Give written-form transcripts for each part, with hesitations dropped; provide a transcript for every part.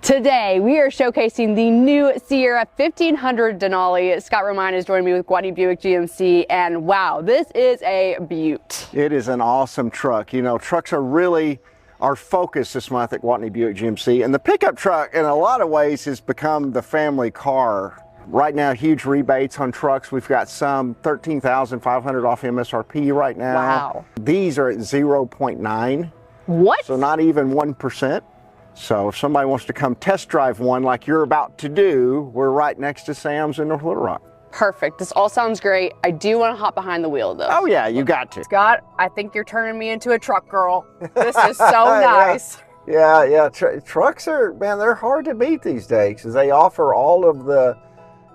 Today, we are showcasing the new Sierra 1500 Denali. Scott Romine is joining me with Gwatney Buick GMC, and wow, this is a beaut. It is an awesome truck. You know, trucks are really our focus this month at Gwatney Buick GMC, and the pickup truck in a lot of ways has become the family car. Right now, huge rebates on trucks. We've got some $13,500 off MSRP right now. Wow. These are at 0.9. What? So not even 1%. So if somebody wants to come test drive one like you're about to do, we're right next to Sam's in North Little Rock. Perfect. This all sounds great. I do want to hop behind the wheel though. Oh yeah, you got to. Scott, I think you're turning me into a truck girl. This is so nice. Yeah. Trucks are, man, they're hard to beat these days because they offer all of the,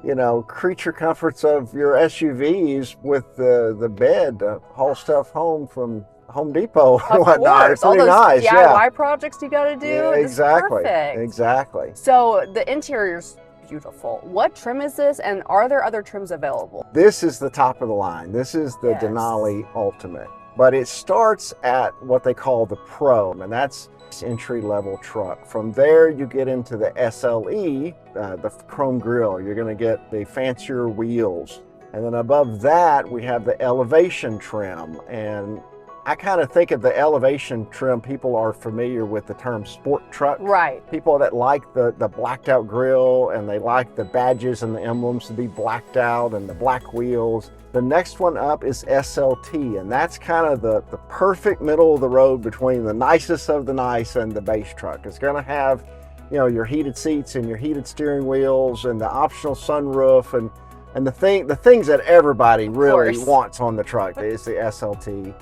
you know, creature comforts of your SUVs with the bed to haul stuff home from Home Depot and whatnot. It's all pretty those nice. DIY projects you got to do. Yeah, exactly. Perfect. Exactly. So the interior's beautiful. What trim is this, and are there other trims available? This is the top of the line. This is the Denali Ultimate, but it starts at what they call the Pro, and that's entry-level truck. From there, you get into the SLE, the chrome grille. You're going to get the fancier wheels, and then above that, we have the elevation trim. And I kind of think of the elevation trim, people are familiar with the term sport truck. Right. People that like the blacked out grille, and they like the badges and the emblems to be blacked out and the black wheels. The next one up is SLT, and that's kind of the perfect middle of the road between the nicest of the nice and the base truck. It's going to have, you know, your heated seats and your heated steering wheels and the optional sunroof and the things that everybody really wants on the truck is the SLT.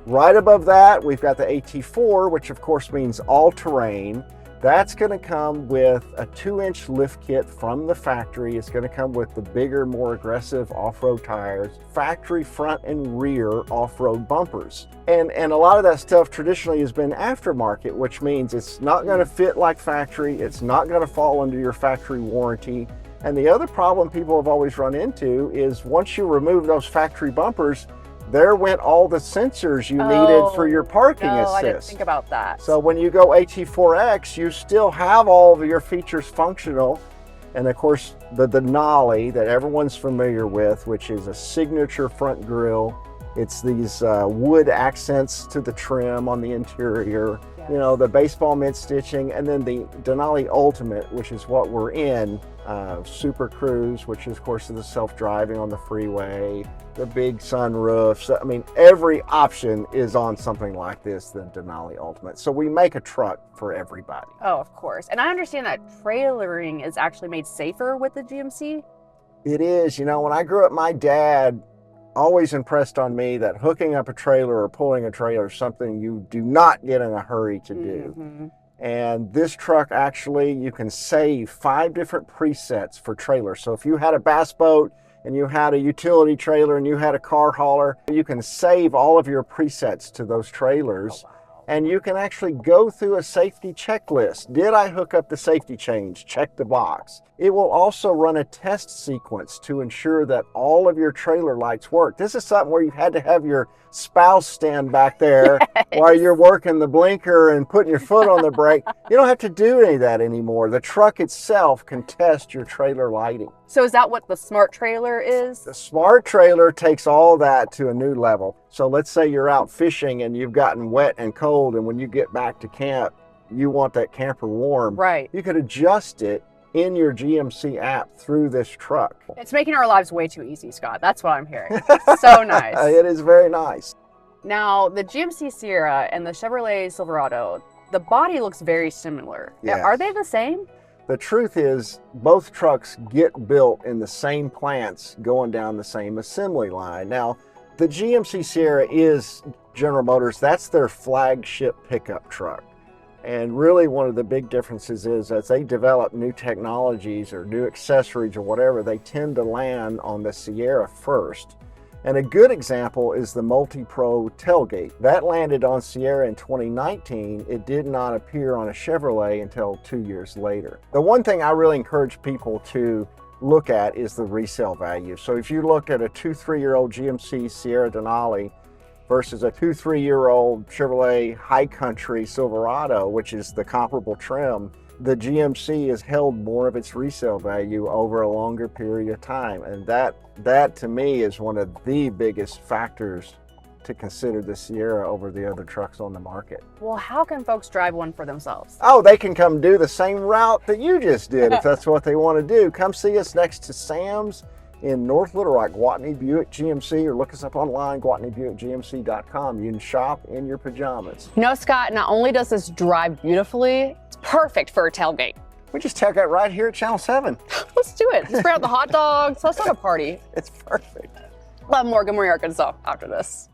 Right above that, we've got the AT4, which of course means all-terrain. That's going to come with a 2-inch lift kit from the factory. It's going to come with the bigger, more aggressive off-road tires, factory front and rear off-road bumpers. And a lot of that stuff traditionally has been aftermarket, which means it's not going to fit like factory. It's not going to fall under your factory warranty. And the other problem people have always run into is once you remove those factory bumpers, there went all the sensors you needed for your parking assist. I didn't think about that. So when you go AT4X, you still have all of your features functional. And of course, the Denali that everyone's familiar with, which is a signature front grille. It's these wood accents to the trim on the interior. Yes. You know, the baseball mint stitching, and then the Denali Ultimate, which is what we're in. Super Cruise, which is, of course, the self-driving on the freeway, the big sunroofs. I mean, every option is on something like this, the Denali Ultimate. So we make a truck for everybody. Oh, of course. And I understand that trailering is actually made safer with the GMC. It is. You know, when I grew up, my dad always impressed on me that hooking up a trailer or pulling a trailer is something you do not get in a hurry to do. Mm-hmm. And this truck, actually, you can save 5 different presets for trailers. So if you had a bass boat and you had a utility trailer and you had a car hauler, you can save all of your presets to those trailers. Oh, wow. And you can actually go through a safety checklist. Did I hook up the safety chains? Check the box. It will also run a test sequence to ensure that all of your trailer lights work. This is something where you had to have your spouse stand back there while you're working the blinker and putting your foot on the brake. You don't have to do any of that anymore. The truck itself can test your trailer lighting. So is that what the smart trailer is? The smart trailer takes all that to a new level. So let's say you're out fishing and you've gotten wet and cold, and when you get back to camp, you want that camper warm. Right. You could adjust it in your GMC app through this truck. It's making our lives way too easy, Scott. That's what I'm hearing. So nice. It is very nice. Now, the GMC Sierra and the Chevrolet Silverado, the body looks very similar. Yes. Are they the same? The truth is, both trucks get built in the same plants going down the same assembly line. Now, the GMC Sierra is General Motors. That's their flagship pickup truck. And really one of the big differences is as they develop new technologies or new accessories or whatever, they tend to land on the Sierra first. And a good example is the Multi-Pro tailgate. That landed on Sierra in 2019. It did not appear on a Chevrolet until 2 years later. The one thing I really encourage people to look at is the resale value. So if you look at a 2-3-year-old GMC Sierra Denali versus a 2-3-year-old Chevrolet High Country Silverado, which is the comparable trim, the GMC has held more of its resale value over a longer period of time. And that to me is one of the biggest factors to consider the Sierra over the other trucks on the market. Well, how can folks drive one for themselves? Oh, they can come do the same route that you just did if that's what they want to do. Come see us next to Sam's in North Little Rock, Gwatney Buick GMC, or look us up online, GwatneyBuickGMC.com. You can shop in your pajamas. You know, Scott, not only does this drive beautifully, it's perfect for a tailgate. We just tailgate right here at Channel 7. Let's do it. Let's bring out the hot dogs. Let's have a party. It's perfect. We'll have more Good Morning Arkansas after this.